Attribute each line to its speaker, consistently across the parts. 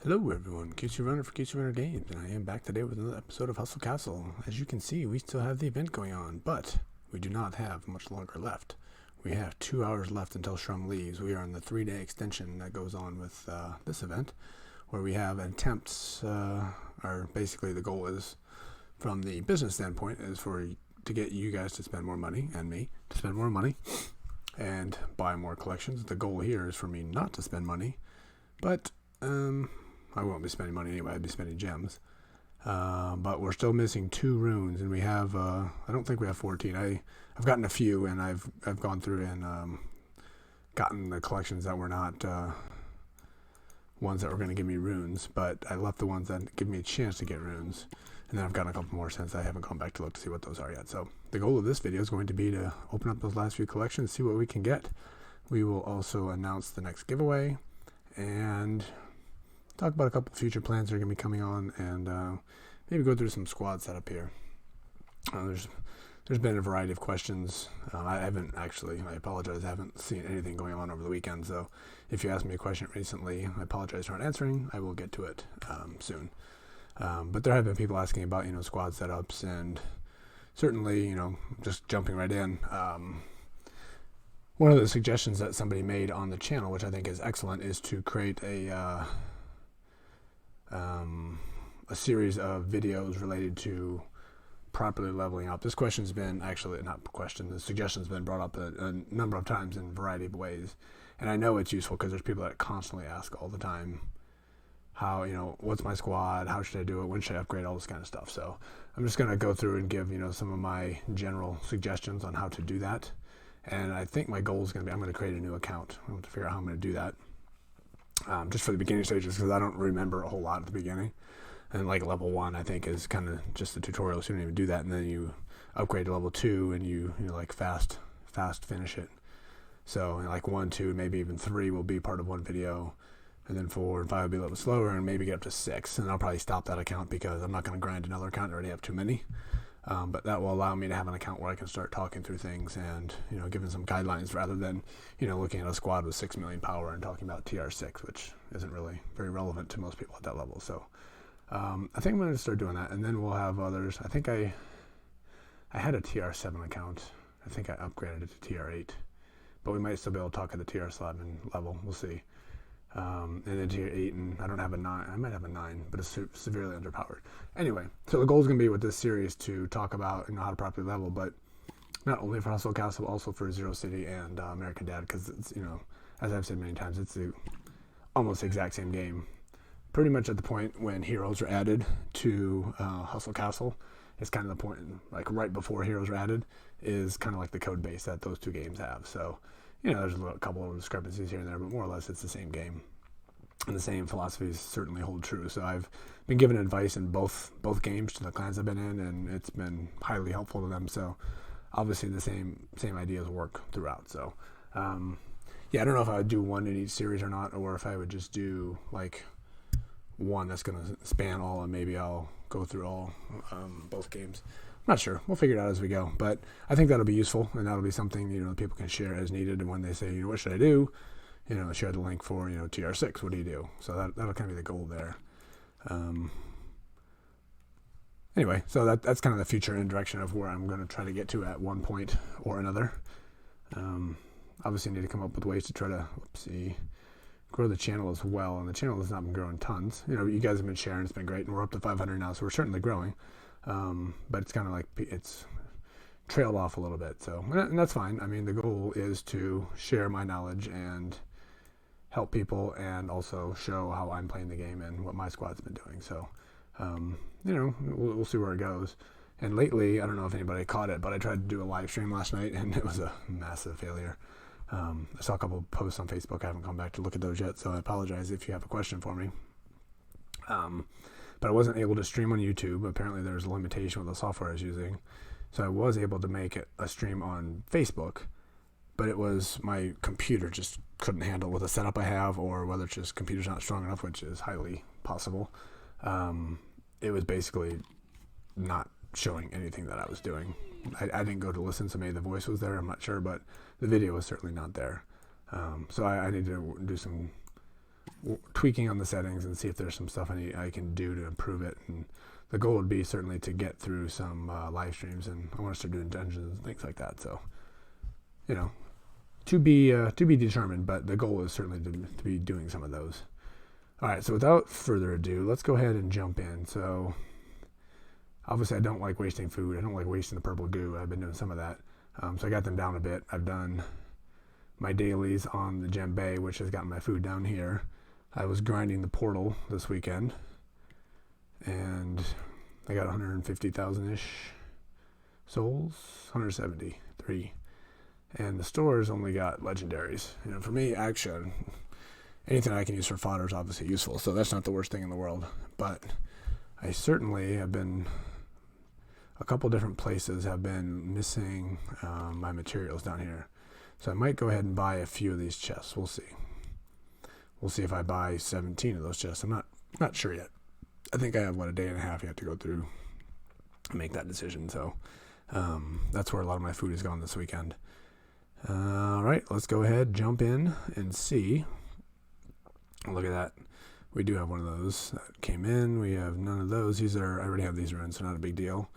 Speaker 1: Hello everyone, Casey Runner for Casey Runner Games, and I am back today with another episode of Hustle Castle. As you can see, we still have the event going on, but we do not have much longer left. We have 2 hours left until Shrum leaves. We are on the 3-day extension that goes on with this event, where we have attempts, or basically the goal is, from the business standpoint, is to get you guys to spend more money, and me to spend more money, and buy more collections. The goal here is for me not to spend money, but I won't be spending money anyway. I'd be spending gems. But we're still missing 2 runes, and we have, I don't think we have 14. I've gotten a few, and I've gone through and gotten the collections that were not ones that were going to give me runes, but I left the ones that give me a chance to get runes. And then I've gotten a couple more since I haven't gone back to look to see what those are yet. So the goal of this video is going to be to open up those last few collections, see what we can get. We will also announce the next giveaway, and talk about a couple future plans that are going to be coming on, and maybe go through some squad setup here. There's been a variety of questions. I apologize, I haven't seen anything going on over the weekend, so if you asked me a question recently, I apologize for not answering. I will get to it soon. But there have been people asking about, squad setups, and certainly, just jumping right in, one of the suggestions that somebody made on the channel, which I think is excellent, is to create a series of videos related to properly leveling up. This question's been, the suggestion's been brought up a number of times in a variety of ways. And I know it's useful because there's people that constantly ask all the time, how, what's my squad? How should I do it? When should I upgrade? All this kind of stuff. So I'm just going to go through and give, some of my general suggestions on how to do that. And I think my goal is going to be, I'm going to create a new account. I want to figure out how I'm going to do that. Just for the beginning stages, because I don't remember a whole lot at the beginning. And like level 1, I think, is kind of just the tutorial, so you don't even do that, and then you upgrade to level 2, and you fast finish it. So like 1, 2, maybe even 3 will be part of one video, and then 4 and 5 will be a little slower, and maybe get up to 6. And I'll probably stop that account because I'm not going to grind another account. I already have too many. But that will allow me to have an account where I can start talking through things and, giving some guidelines rather than, looking at a squad with 6 million power and talking about TR6, which isn't really very relevant to most people at that level. So I think I'm going to start doing that, and then we'll have others. I think I had a TR7 account. I think I upgraded it to TR8, but we might still be able to talk at the TR7 level. We'll see. And then tier 8, and I don't have a 9. I might have a 9, but it's severely underpowered. Anyway, so the goal is going to be with this series to talk about how to properly level, but not only for Hustle Castle, also for Zero City and American Dad, because it's, as I've said many times, it's the almost the exact same game. Pretty much at the point when heroes are added to Hustle Castle, it's kind of the point, like right before heroes are added, is kind of like the code base that those 2 games have. So there's a couple of discrepancies here and there, but more or less it's the same game. And the same philosophies certainly hold true. So I've been given advice in both games to the clans I've been in, and it's been highly helpful to them. So obviously the same ideas work throughout. So I don't know if I would do one in each series or not, or if I would just do like one that's going to span all, and maybe I'll go through all both games. I'm not sure. We'll figure it out as we go. But I think that'll be useful, and that'll be something, people can share as needed. And when they say, what should I do? Share the link for, TR6. What do you do? So that'll kind of be the goal there. Anyway, so that's kind of the future and direction of where I'm going to try to get to at one point or another. Obviously, need to come up with ways to try to, grow the channel as well. And the channel has not been growing tons. You guys have been sharing. It's been great. And we're up to 500 now, so we're certainly growing. But it's kind of like it's trailed off a little bit. So, and that's fine. I mean, the goal is to share my knowledge and help people, and also show how I'm playing the game and what my squad's been doing. So, we'll see where it goes. And lately, I don't know if anybody caught it, but I tried to do a live stream last night, and it was a massive failure. I saw a couple of posts on Facebook. I haven't gone back to look at those yet, so I apologize if you have a question for me. But I wasn't able to stream on YouTube. Apparently there's a limitation with the software I was using. So I was able to make it a stream on Facebook, but it was my computer just couldn't handle with the setup I have, or whether it's just computer's not strong enough, which is highly possible. It was basically not showing anything that I was doing. I didn't go to listen, so maybe the voice was there, I'm not sure, but the video was certainly not there. So I need to do some tweaking on the settings and see if there's some stuff I can do to improve it. And the goal would be certainly to get through some live streams, and I want to start doing dungeons and things like that. So, to be determined, but the goal is certainly to be doing some of those. All right, so without further ado, let's go ahead and jump in. So, obviously, I don't like wasting food. I don't like wasting the purple goo. I've been doing some of that. So I got them down a bit. I've done my dailies on the djembe, which has gotten my food down here. I was grinding the portal this weekend, and I got 150,000-ish souls, 173. And the stores only got legendaries. For me, action, anything I can use for fodder is obviously useful, so that's not the worst thing in the world. But I certainly have been, a couple different places have been missing my materials down here. So I might go ahead and buy a few of these chests. We'll see. We'll see if I buy 17 of those chests. I'm not sure yet. I think I have, a day and a half yet to go through and make that decision. So that's where a lot of my food has gone this weekend. All right, let's go ahead, jump in, and see. Look at that. We do have one of those that came in. We have none of those. I already have these runes, so not a big deal.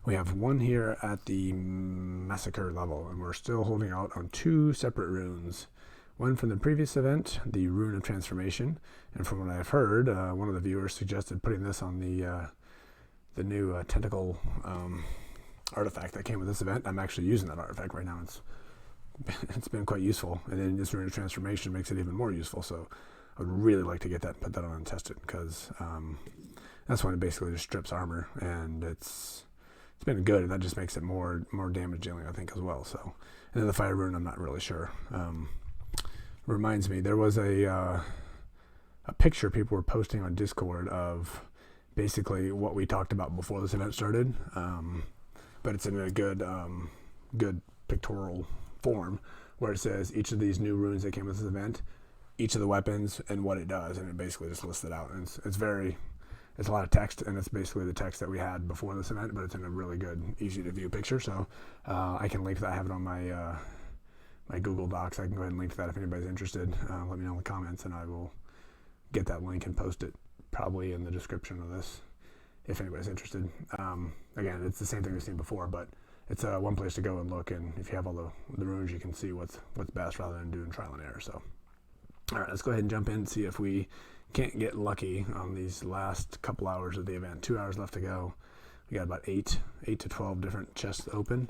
Speaker 1: We have one here at the massacre level, and we're still holding out on 2 separate runes. One from the previous event, the Rune of Transformation, and from what I've heard, one of the viewers suggested putting this on the new tentacle artifact that came with this event. I'm actually using that artifact right now. It's been quite useful, and then this Rune of Transformation makes it even more useful. So I would really like to get that and put that on and test it, because that's when it basically just strips armor, and it's been good, and that just makes it more damage dealing, I think, as well. So, and then the fire rune, I'm not really sure. Reminds me, there was a picture people were posting on Discord of basically what we talked about before this event started, but it's in a good pictorial form, where it says each of these new runes that came with this event, each of the weapons, and what it does, and it basically just lists it out. And it's a lot of text, and it's basically the text that we had before this event, but it's in a really good, easy to view picture. So I can link that. I have it on my Google Docs. I can go ahead and link to that if anybody's interested. Let me know in the comments, and I will get that link and post it probably in the description of this if anybody's interested. Again, it's the same thing we've seen before, but it's one place to go and look, and if you have all the runes, you can see what's best rather than doing trial and error. So, all right, let's go ahead and jump in and see if we can't get lucky on these last couple hours of the event. 2 hours left to go. We got about 8 to 12 different chests open.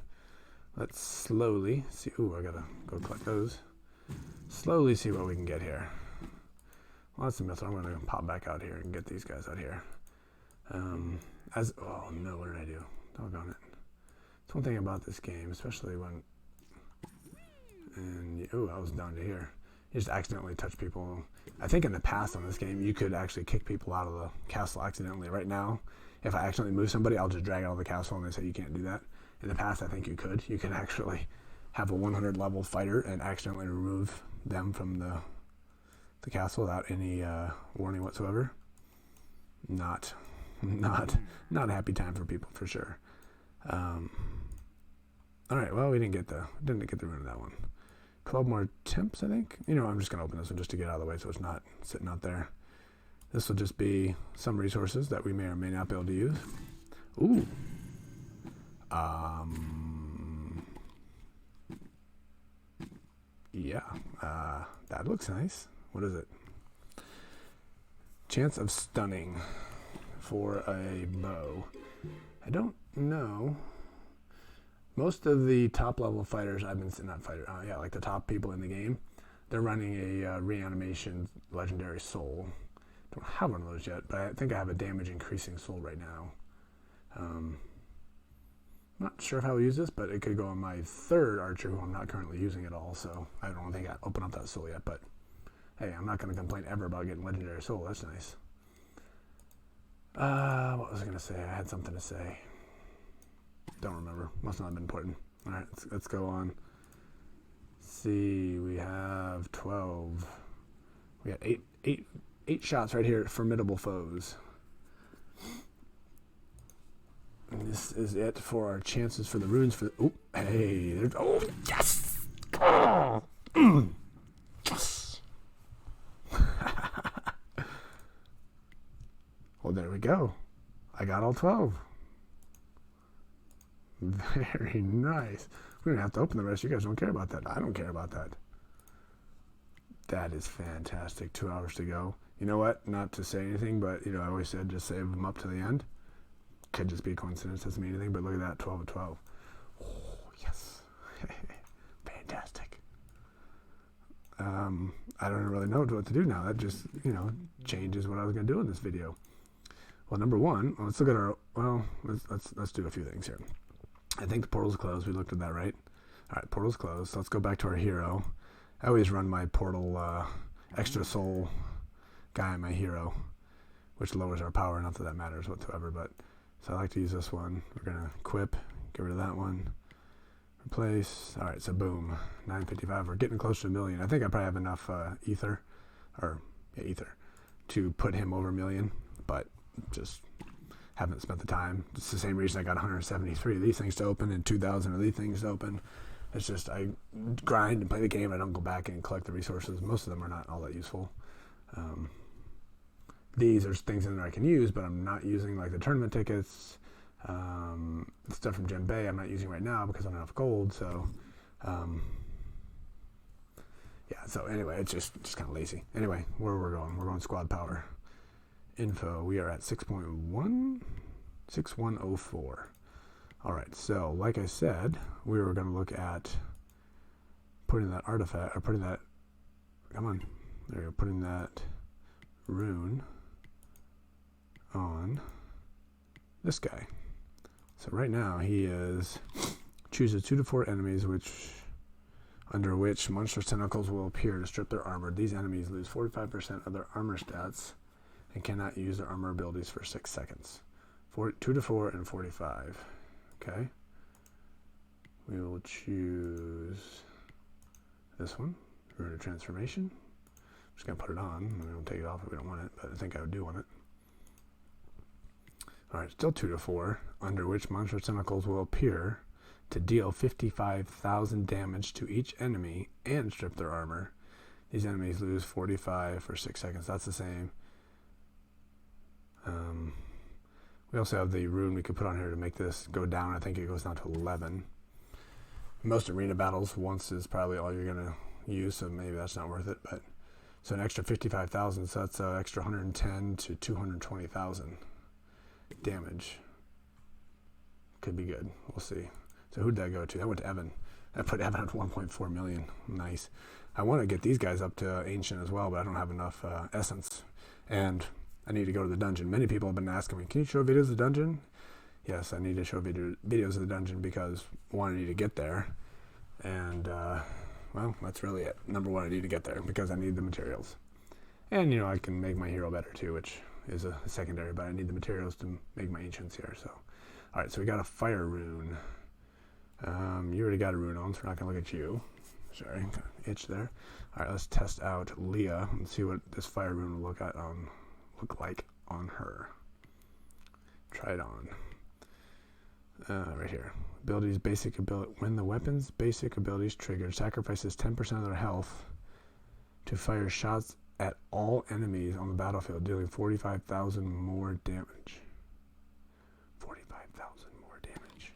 Speaker 1: Let's slowly see. Ooh, I gotta go collect those. Slowly see what we can get here. Well, that's the method. I'm gonna pop back out here and get these guys out here. Oh no, what did I do? Doggone it. It's one thing about this game, especially when, I was down to here. You just accidentally touch people. I think in the past on this game, you could actually kick people out of the castle accidentally. Right now, if I accidentally move somebody, I'll just drag out of the castle, and they say you can't do that. In the past, I think you could. You can actually have a 100 level fighter and accidentally remove them from the castle without any warning whatsoever. Not a happy time for people, for sure. All right, well, we didn't get the rune of that one. 12 more temps, I think. I'm just going to open this one just to get out of the way so it's not sitting out there. This will just be some resources that we may or may not be able to use. Ooh. Yeah. That looks nice. What is it? Chance of stunning for a bow. I don't know. Most of the top level fighters like the top people in the game, they're running a reanimation legendary soul. Don't have one of those yet, but I think I have a damage increasing soul right now. Not sure how I'll use this, but it could go on my third archer, who I'm not currently using at all, so I don't think I open up that soul yet, but hey, I'm not going to complain ever about getting legendary soul. That's nice. What was I going to say? I had something to say. Don't remember. Must not have been important. All right, let's go on. Let's see, we have 12. We got eight shots right here at formidable foes. And this is it for our chances for the runes. Yes! Oh! Yes! there we go. I got all 12. Very nice. We don't have to open the rest. You guys don't care about that. I don't care about that. That is fantastic. 2 hours to go. You know what? Not to say anything, but I always said just save them up to the end. Could just be a coincidence. Doesn't mean anything. But look at that, 12 of 12. Oh, yes. Fantastic. I don't really know what to do now. That just, changes what I was going to do in this video. Well, number one, let's look at our. Well, let's do a few things here. I think the portal's closed. We looked at that, right? All right, portal's closed. So let's go back to our hero. I always run my portal extra soul guy on my hero, which lowers our power. Not that that matters whatsoever, but so I like to use this one. We're gonna equip, get rid of that one, replace. All right, so boom, 955. We're getting close to 1 million. I think I probably have enough ether to put him over 1 million, but just haven't spent the time. It's the same reason I got 173 of these things to open and 2,000 of these things to open. It's just I grind and play the game. I don't go back and collect the resources. Most of them are not all that useful. These are things in there I can use, but I'm not using, like the tournament tickets, stuff from Gem Bay. I'm not using right now because I don't have gold. So, yeah. So anyway, it's just kind of lazy. Anyway, where we're going? We're going squad power. Info. We are at 6104. All right. So, like I said, we were going to look at putting that artifact, or putting that. Come on, there you go. Putting that rune on this guy. So right now he is chooses 2 to 4 enemies under which monstrous tentacles will appear to strip their armor. These enemies lose 45% of their armor stats and cannot use their armor abilities for 6 seconds. 2 to 4 and 45. Okay. We will choose this one, Rune of Transformation. I'm just going to put it on. We don't take it off if we don't want it, but I think I do want it. Alright, still 2 to 4, under which monstrous tentacles will appear to deal 55,000 damage to each enemy and strip their armor. These enemies lose 45 for 6 seconds. That's the same. We also have the rune we could put on here to make this go down. I think it goes down to 11. Most arena battles, once is probably all you're going to use, so maybe that's not worth it. But so an extra 55,000, so that's an extra 110 to 220,000 damage. Could be good. We'll see. So who'd that go to? That went to Evan. I put Evan at 1.4 million. Nice. I want to get these guys up to Ancient as well, but I don't have enough essence. And I need to go to the dungeon. Many people have been asking me, can you show videos of the dungeon? Yes, I need to show videos of the dungeon because, one, I need to get there. And, well, that's really it. Number one, I need to get there because I need the materials. And, I can make my hero better too, which is a secondary, but I need the materials to make my ancients here. So, all right, so we got a fire rune. You already got a rune on, so we're not going to look at you. Sorry, got an itch there. All right, let's test out Leah and see what this fire rune will look like on her. Try it on. Right here. Abilities, basic ability. When the weapon's basic abilities triggered, sacrifices 10% of their health to fire shots at all enemies on the battlefield, dealing 45,000 more damage. 45,000 more damage.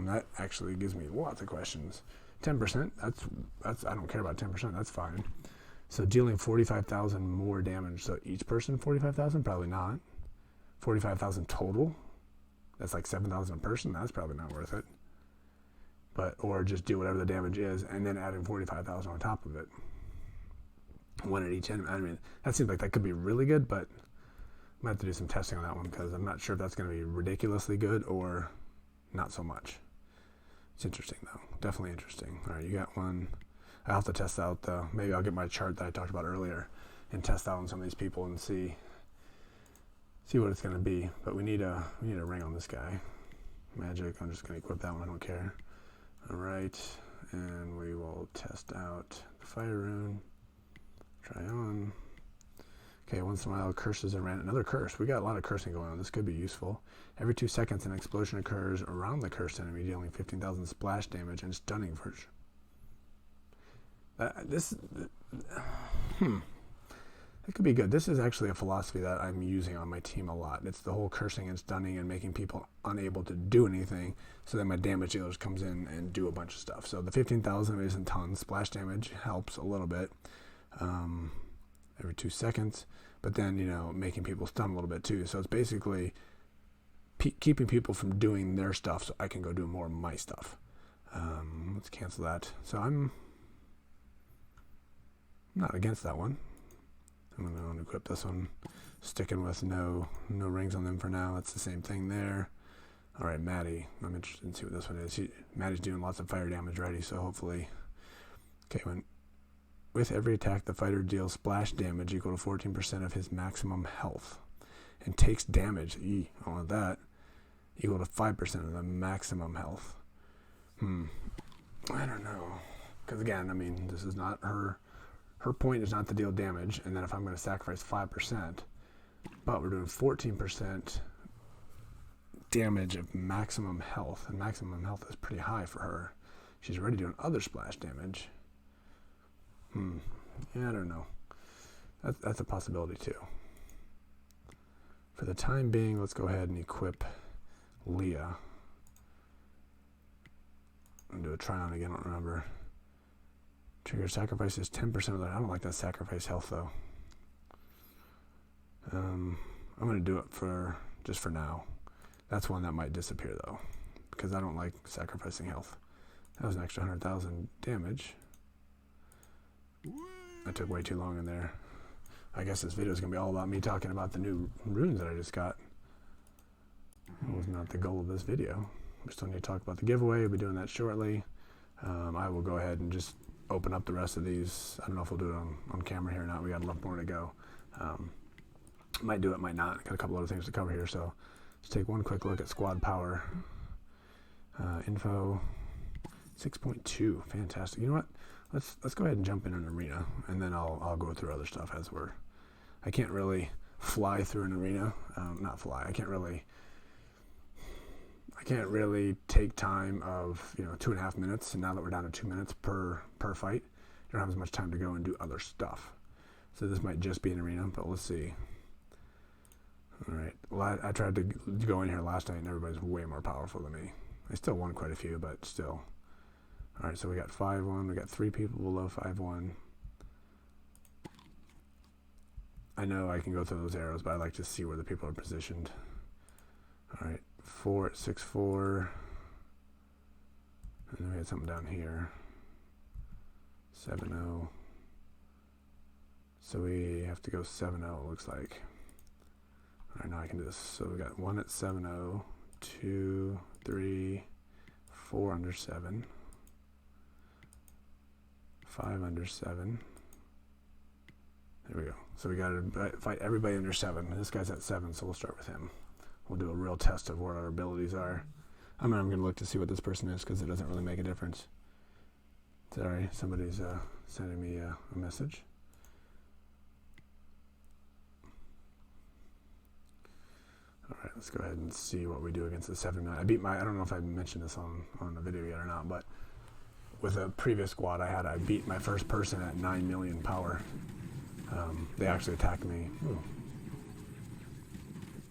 Speaker 1: That actually gives me lots of questions. 10%, that's I don't care about 10%, that's fine. So dealing 45,000 more damage. So each person 45,000? Probably not. 45,000 total? That's like 7,000 a person? That's probably not worth it. Or just do whatever the damage is and then adding 45,000 on top of it. One at each enemy. I mean, that seems like that could be really good, but I might have to do some testing on that one because I'm not sure if that's going to be ridiculously good or not so much. It's interesting, though. Definitely interesting. All right, you got one. I'll have to test out, maybe I'll get my chart that I talked about earlier and test out on some of these people and see what it's going to be. But we need a ring on this guy. Magic, I'm just going to equip that one. I don't care. All right, and we will test out the fire rune. Try on. Okay, once in a while, curses are ran. Another curse. We got a lot of cursing going on. This could be useful. Every 2 seconds, an explosion occurs around the cursed enemy, dealing 15,000 splash damage and stunning for. It could be good. This is actually a philosophy that I'm using on my team a lot. It's the whole cursing and stunning and making people unable to do anything, so that my damage dealers comes in and do a bunch of stuff. So the 15,000 isn't tons. Splash damage helps a little bit, every 2 seconds. But then, making people stun a little bit too. So it's basically keeping people from doing their stuff so I can go do more of my stuff. Let's cancel that. So I'm not against that one. I'm going to unequip this one. Sticking with no rings on them for now. That's the same thing there. All right, Maddie. I'm interested in see what this one is. Maddie's doing lots of fire damage already, so hopefully... Okay, with every attack, the fighter deals splash damage equal to 14% of his maximum health. And takes damage, I don't want that, equal to 5% of the maximum health. I don't know. Because again, this is not her... Her point is not to deal damage, and then if I'm going to sacrifice 5%, but we're doing 14% damage of maximum health, and maximum health is pretty high for her. She's already doing other splash damage. Yeah, I don't know. That's a possibility too. For the time being, let's go ahead and equip Leah. I'm going to do a try on again, I don't remember. Trigger sacrifices 10% of that. I don't like that sacrifice health though. I'm going to do it just for now. That's one that might disappear though, because I don't like sacrificing health. That was an extra 100,000 damage. I took way too long in there. I guess this video is going to be all about me talking about the new runes that I just got. That was not the goal of this video. We still need to talk about the giveaway. We'll be doing that shortly. I will go ahead and just open up the rest of these. I don't know if we'll do it on camera here or not. We got a lot more to go. Might do it, might not. Got a couple other things to cover here, so let's take one quick look at squad power. Info 6.2, fantastic. You know what? Let's go ahead and jump in an arena, and then I'll go through other stuff as I can't really fly through an arena. Not fly. I can't really take time of 2.5 minutes, and now that we're down to 2 minutes per fight, you don't have as much time to go and do other stuff. So this might just be an arena, but let's see. All right, well, I tried to go in here last night, and everybody's way more powerful than me. I still won quite a few, but still. All right, so we got 5-1. We got 3 people below 5-1. I know I can go through those arrows, but I like to see where the people are positioned. All right. 4 at 6-4, and then we had something down here. 7-0. So we have to go 7-0. It looks like. All right, now I can do this. So we got 1 at 7-0, 2, 3, 4 under 7, 5 under 7. There we go. So we got to fight everybody under 7. This guy's at 7, so we'll start with him. We'll do a real test of what our abilities are. I'm going to look to see what this person is, because it doesn't really make a difference. Sorry, somebody's sending me a message. All right, let's go ahead and see what we do against the 7 million. I don't know if I mentioned this on the video yet or not, but with a previous squad I beat my first person at 9 million power. They actually attacked me. Ooh.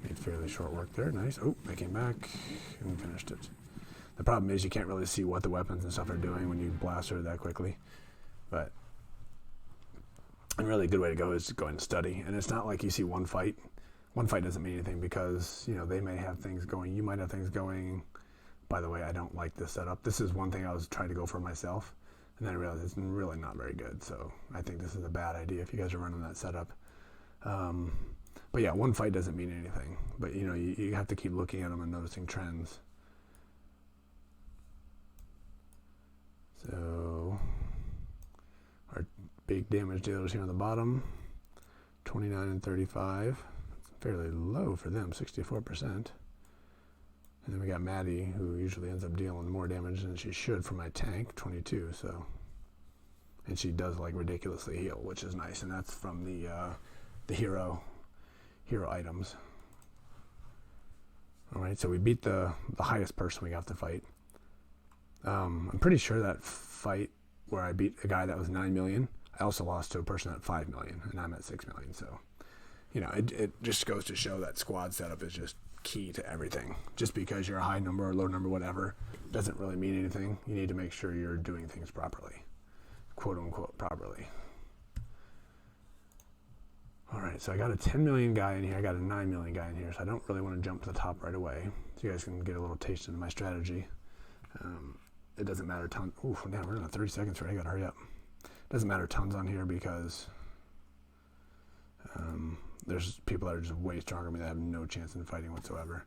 Speaker 1: Made fairly short work there. Nice. Oh, they came back and finished it. The problem is you can't really see what the weapons and stuff are doing when you blast her that quickly. But a really good way to go is to go and study. And it's not like you see one fight. One fight doesn't mean anything, because they may have things going. You might have things going. By the way, I don't like this setup. This is one thing I was trying to go for myself, and then I realized it's really not very good. So I think this is a bad idea if you guys are running that setup. But yeah, one fight doesn't mean anything. But you have to keep looking at them and noticing trends. So our big damage dealers here on the bottom, 29 and 35. It's fairly low for them, 64%. And then we got Maddie, who usually ends up dealing more damage than she should for my tank, 22. So, and she does ridiculously heal, which is nice, and that's from the hero items. All right, so we beat the highest person we got to fight. I'm pretty sure that fight where I beat a guy that was 9 million, I also lost to a person at 5 million, and I'm at 6 million. So, it just goes to show that squad setup is just key to everything. Just because you're a high number or low number, whatever, doesn't really mean anything. You need to make sure you're doing things properly, quote unquote properly. All right, so I got a 10 million guy in here. I got a 9 million guy in here, so I don't really want to jump to the top right away. So you guys can get a little taste into my strategy. It doesn't matter tons. Ooh, damn, we're in 30 seconds right. I got to hurry up. It doesn't matter tons on here because there's people that are just way stronger than me that have no chance in fighting whatsoever.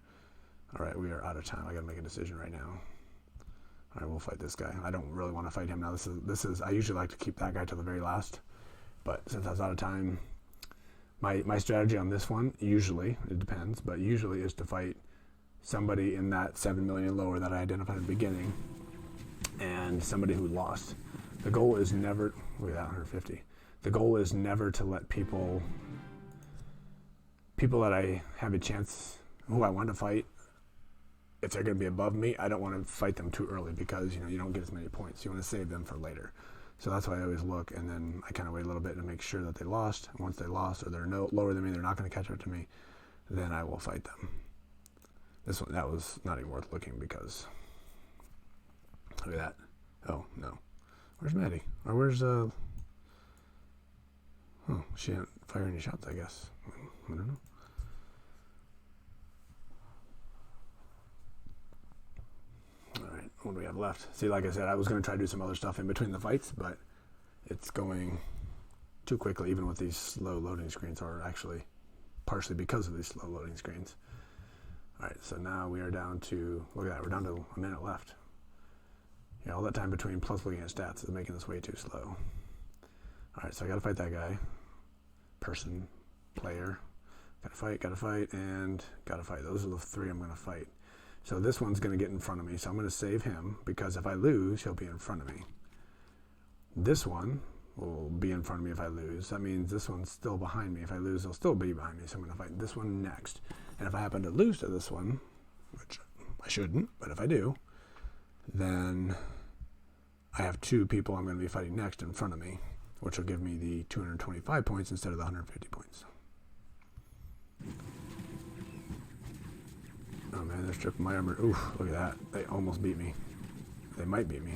Speaker 1: All right, we are out of time. I got to make a decision right now. All right, we'll fight this guy. I don't really want to fight him now. This is. I usually like to keep that guy till the very last, but since I was out of time, my strategy on this one, usually, it depends, but usually is to fight somebody in that 7 million lower that I identified at the beginning, and somebody who lost. The goal is never, look at that, 150. The goal is never to let people that I have a chance, who I want to fight, if they're going to be above me, I don't want to fight them too early because, you don't get as many points. You want to save them for later. So that's why I always look, and then I kind of wait a little bit to make sure that they lost. And once they lost, or they're lower than me, they're not going to catch up to me, then I will fight them. This one, that was not even worth looking because, look at that. Oh, no. Where's Maddie? Or where's, she didn't fire any shots, I guess. I don't know. Alright, what do we have left? See, like I said, I was going to try to do some other stuff in between the fights, but it's going too quickly, even with these slow loading screens, or actually partially because of these slow loading screens. Alright, so now we are down to, look at that, we're down to a minute left. Yeah, all that time between plus looking at stats is making this way too slow. Alright, so I gotta fight that guy. Person, player. Gotta fight, and gotta fight. Those are the three I'm gonna fight. So this one's gonna get in front of me, so I'm gonna save him, because if I lose, he'll be in front of me. This one will be in front of me if I lose. That means this one's still behind me. If I lose, he'll still be behind me, so I'm gonna fight this one next. And if I happen to lose to this one, which I shouldn't, but if I do, then I have two people I'm going to be fighting next in front of me, which will give me the 225 points instead of the 150 points. Oh man, they're stripping my armor. Oof, look at that. They almost beat me. They might beat me.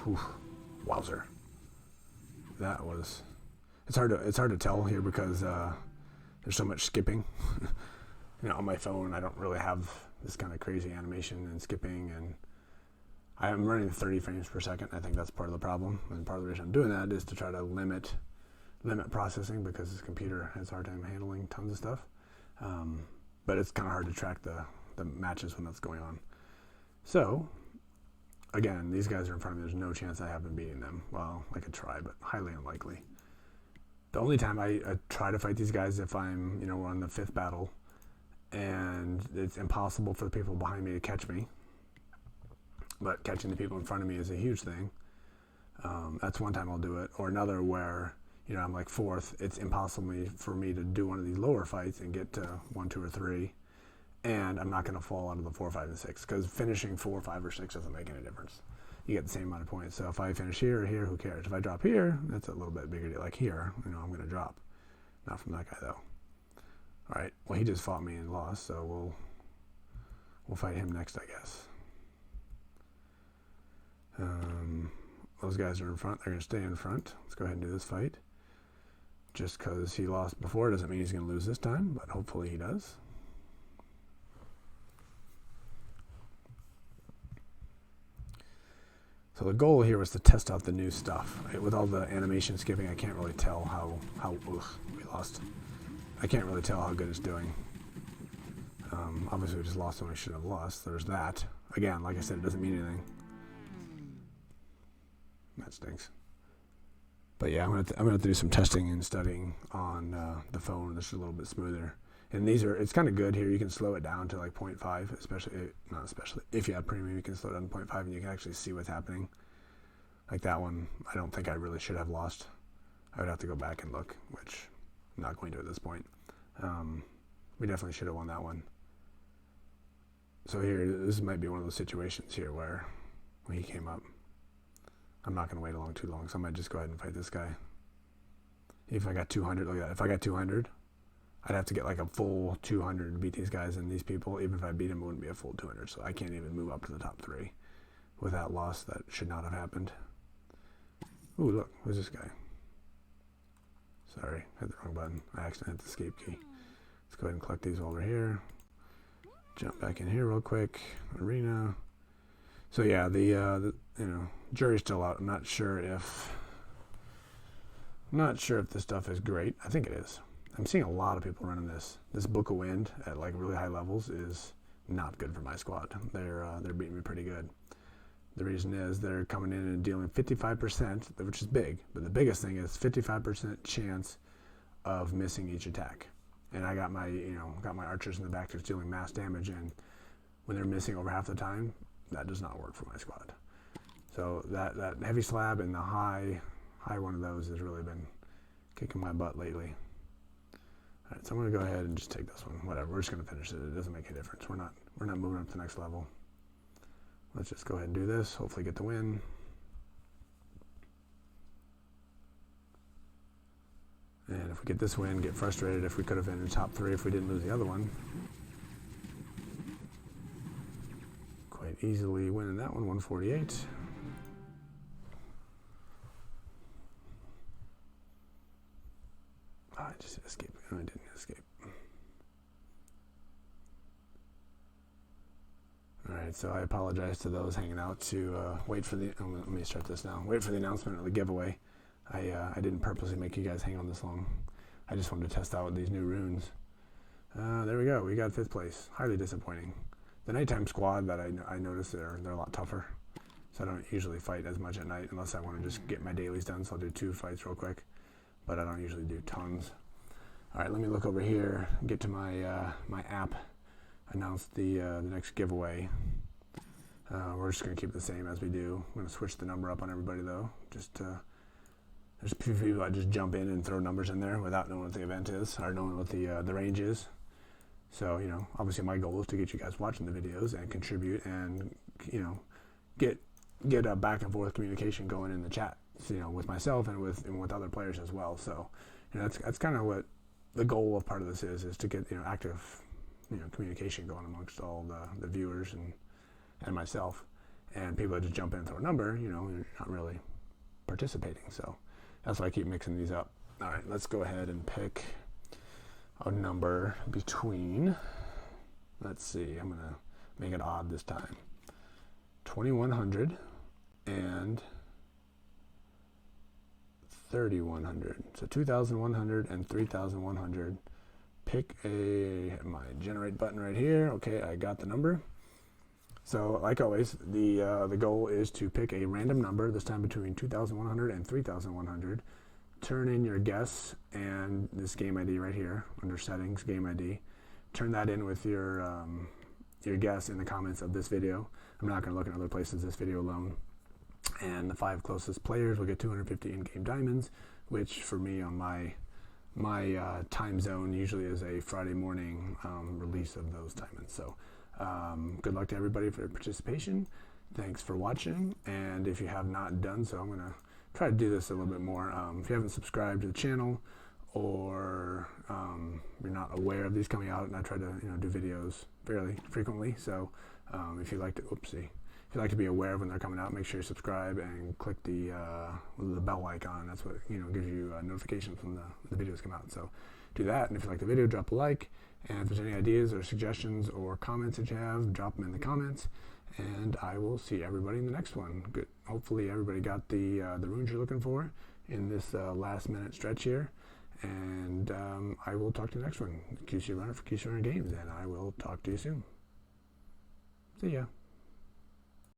Speaker 1: Oof, wowzer. That was... It's hard to tell here because there's so much skipping. On my phone, I don't really have this kind of crazy animation and skipping, and I'm running 30 frames per second. I think that's part of the problem, and part of the reason I'm doing that is to try to limit processing, because this computer has a hard time handling tons of stuff. But it's kind of hard to track the matches when that's going on. So, again, these guys are in front of me. There's no chance I have been beating them. Well, I could try, but highly unlikely. The only time I try to fight these guys if I'm, we're on the 5th battle, and it's impossible for the people behind me to catch me. But catching the people in front of me is a huge thing. That's one time I'll do it. Or another where, I'm like 4th. It's impossible for me to do one of these lower fights and get to 1, 2, or 3. And I'm not going to fall out of the 4, 5, and 6. Because finishing 4, 5, or 6 doesn't make any difference. You get the same amount of points. So if I finish here or here, who cares? If I drop here, that's a little bit bigger deal. Like here, I'm going to drop. Not from that guy, though. All right. Well, he just fought me and lost, so we'll fight him next, I guess. Those guys are in front. They're going to stay in front. Let's go ahead and do this fight. Just because he lost before doesn't mean he's going to lose this time, but hopefully he does. So the goal here was to test out the new stuff. Right? With all the animation skipping, I can't really tell how we lost. I can't really tell how good it's doing. Obviously we just lost when we should have lost. There's that. Again, like I said, it doesn't mean anything. That stinks. But yeah, I'm gonna have to do some testing and studying on the phone. This is a little bit smoother. And it's kind of good here. You can slow it down to like 0.5, not especially if you have premium, you can slow it down to 0.5 and you can actually see what's happening. Like that one, I don't think I really should have lost. I would have to go back and look, which I'm not going to at this point. We definitely should have won that one. So here, this might be one of those situations here where when he came up, I'm not going to wait too long, so I might just go ahead and fight this guy. If I got 200, look at that. If I got 200, I'd have to get like a full 200 to beat these guys and these people. Even if I beat them, it wouldn't be a full 200. So I can't even move up to the top 3 with that loss. That should not have happened. Ooh, look, who's this guy? Sorry, hit the wrong button. I accidentally hit the escape key. Let's go ahead and collect these while we're here. Jump back in here real quick. Arena. So yeah, the jury's still out. I'm not sure if this stuff is great. I think it is. I'm seeing a lot of people running this. This Book of Wind at like really high levels is not good for my squad. They're beating me pretty good. The reason is they're coming in and dealing 55%, which is big. But the biggest thing is 55% chance of missing each attack. And I got my archers in the back that's dealing mass damage, and when they're missing over half the time, that does not work for my squad. So that heavy slab and the high one of those has really been kicking my butt lately. All right, so I'm going to go ahead and just take this one. Whatever, we're just going to finish it. It doesn't make any difference. We're not moving up to the next level. Let's just go ahead and do this. Hopefully get the win. And if we get this win, get frustrated if we could have been in the top 3 if we didn't lose the other one. Quite easily winning that one, 148. I just escaped. No, I didn't escape. Alright, so I apologize to those hanging out to wait for the... let me start this now. Wait for the announcement of the giveaway. I didn't purposely make you guys hang on this long. I just wanted to test out these new runes. There we go. We got 5th place. Highly disappointing. The nighttime squad that I noticed they're a lot tougher. So I don't usually fight as much at night unless I want to just get my dailies done. So I'll do 2 fights real quick. But I don't usually do tons. Alright, let me look over here. Get to my my app. Announce the next giveaway. We're just going to keep it the same as we do. I'm going to switch the number up on everybody though. There's a few people that just jump in and throw numbers in there without knowing what the event is or knowing what the range is. So, obviously my goal is to get you guys watching the videos and contribute and, get a back and forth communication going in the chat, with myself and with other players as well. So, that's kind of what the goal of part of this is to get, active, communication going amongst all the viewers and myself. And people that just jump in and throw a number, you're not really participating. So that's why I keep mixing these up. All right, let's go ahead and pick a number between, let's see, I'm going to make it odd this time, 2100 and 3100. So 2100 and 3100. Pick my generate button right here. Okay, I got the number. So like always, the goal is to pick a random number, this time between 2100 and 3100. Turn in your guess and this game ID right here under settings, game ID. Turn that in with your guess in the comments of this video. I'm not going to look in other places this video alone. And the 5 closest players will get 250 in-game diamonds, which for me on my time zone usually is a Friday morning release of those diamonds. So good luck to everybody for their participation. Thanks for watching, and if you have not done so, I'm going to try to do this a little bit more. If you haven't subscribed to the channel, or you're not aware of these coming out, and I try to do videos fairly frequently, so if you'd like to be aware of when they're coming out, make sure you subscribe and click the bell icon. That's what gives you notifications when the videos come out. So do that, and if you like the video, drop a like. And if there's any ideas or suggestions or comments that you have, drop them in the comments. And I will see everybody in the next one. Good. Hopefully everybody got the runes you're looking for in this last minute stretch here. And I will talk to you next one. QC Runner for QC Runner Games, and I will talk to you soon. See ya.